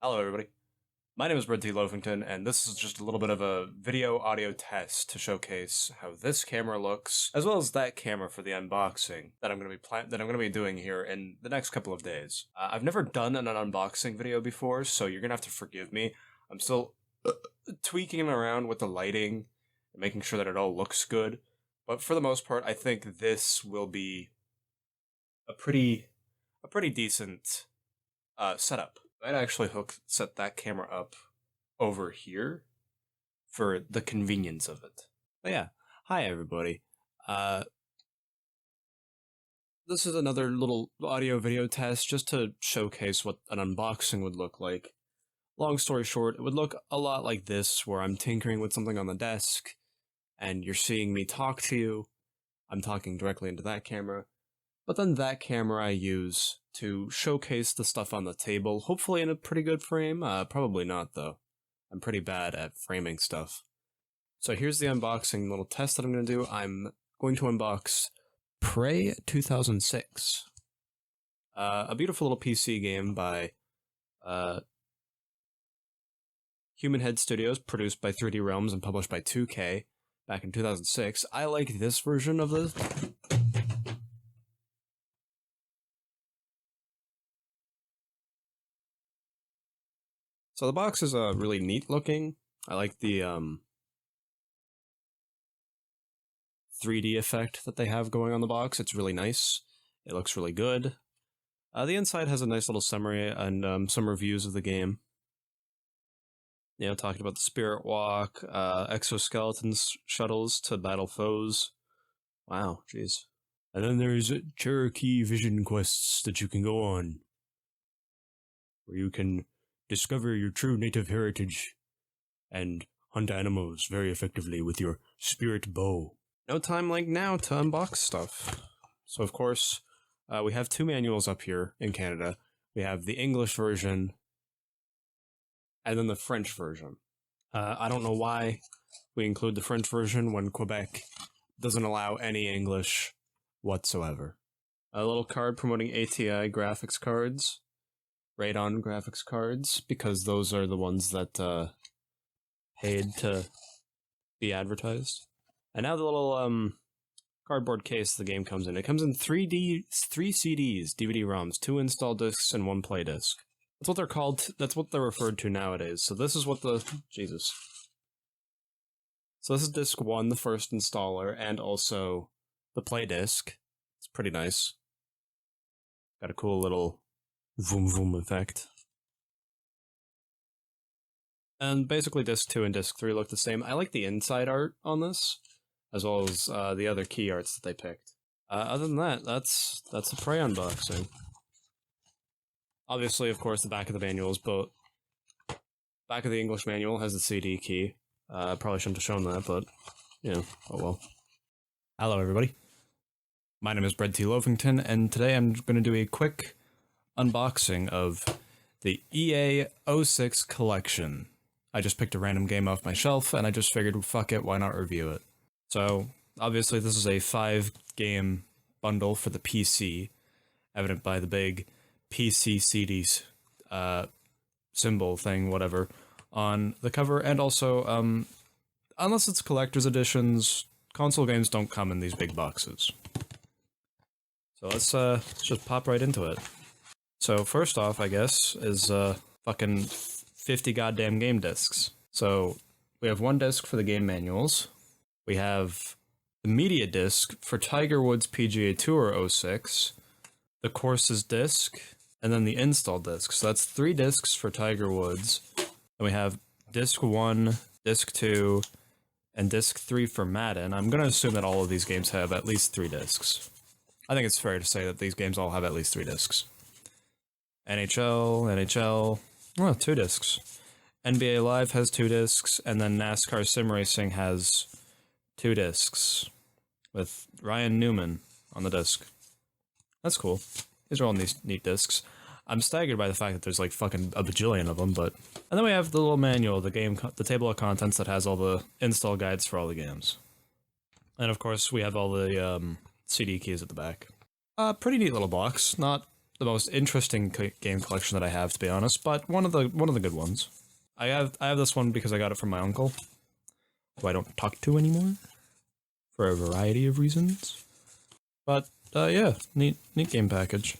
Hello everybody, my name is Brent T. Loafington, and this is just a little bit of a video-audio test to showcase how this camera looks, as well as that camera for the unboxing that I'm going to be doing here in the next couple of days. I've never done an unboxing video before, so you're going to have to forgive me. I'm still tweaking around with the lighting and making sure that it all looks good, but for the most part, I think this will be a pretty decent setup. I'd actually set that camera up over here for the convenience of it. But yeah, hi everybody. This is another little audio video test just to showcase what an unboxing would look like. Long story short, it would look a lot like this, where I'm tinkering with something on the desk, and you're seeing me talk to you. I'm talking directly into that camera. But then that camera I use to showcase the stuff on the table, hopefully in a pretty good frame. Probably not, though. I'm pretty bad at framing stuff. So here's the unboxing little test that I'm going to do. I'm going to unbox Prey 2006. A beautiful little PC game by Human Head Studios, produced by 3D Realms and published by 2K back in 2006. I like this version of this. So the box is really neat looking. I like the 3D effect that they have going on the box. It's really nice. It looks really good. The inside has a nice little summary and some reviews of the game. You know, talking about the Spirit Walk, exoskeleton shuttles to battle foes. Wow, jeez. And then there's Cherokee Vision quests that you can go on, where you can discover your true native heritage and hunt animals very effectively with your spirit bow. No time like now to unbox stuff. So of course, we have two manuals up here in Canada. We have the English version and then the French version. I don't know why we include the French version when Quebec doesn't allow any English whatsoever. A little card promoting ATI graphics cards. Radon graphics cards, because those are the ones that paid to be advertised. And now the little cardboard case the game comes in. It comes in three CDs, DVD-ROMs, 2 install discs, and 1 play disc. That's what they're called. That's what they're referred to nowadays. So this is what Jesus. So this is disc 1, the first installer, and also the play disc. It's pretty nice. Got a cool little vroom vroom effect. And basically disc 2 and disc 3 look the same. I like the inside art on this, as well as the other key arts that they picked. Other than that, that's the Prey unboxing. Obviously, of course, the back of the manual is both. Back of the English manual has the CD key. Probably shouldn't have shown that, but, you know, oh well. Hello everybody. My name is Brent T. Loafington, and today I'm going to do a quick unboxing of the EA 06 collection. I just picked a random game off my shelf, and I just figured, fuck it, why not review it? So, obviously this is a 5-game bundle for the PC, evident by the big PC CDs symbol thing, whatever, on the cover, and also, unless it's collector's editions, console games don't come in these big boxes. So let's just pop right into it. So first off, I guess, is fucking 50 goddamn game discs. So we have 1 disc for the game manuals. We have the media disc for Tiger Woods PGA Tour 06, the courses disc, and then the install disc. So that's 3 discs for Tiger Woods. And we have disc 1, disc 2, and disc 3 for Madden. I'm going to assume that all of these games have at least 3 discs. I think it's fair to say that these games all have at least 3 discs. NHL, oh, 2 discs. NBA Live has 2 discs, and then NASCAR Sim Racing has 2 discs, with Ryan Newman on the disc. That's cool. These are all neat discs. I'm staggered by the fact that there's like fucking a bajillion of them, but... And then we have the little manual, the table of contents that has all the install guides for all the games. And of course, we have all the CD keys at the back. Pretty neat little box. Not the most interesting game collection that I have, to be honest, but one of the good ones. I have this one because I got it from my uncle, who I don't talk to anymore, for a variety of reasons. But yeah, neat game package.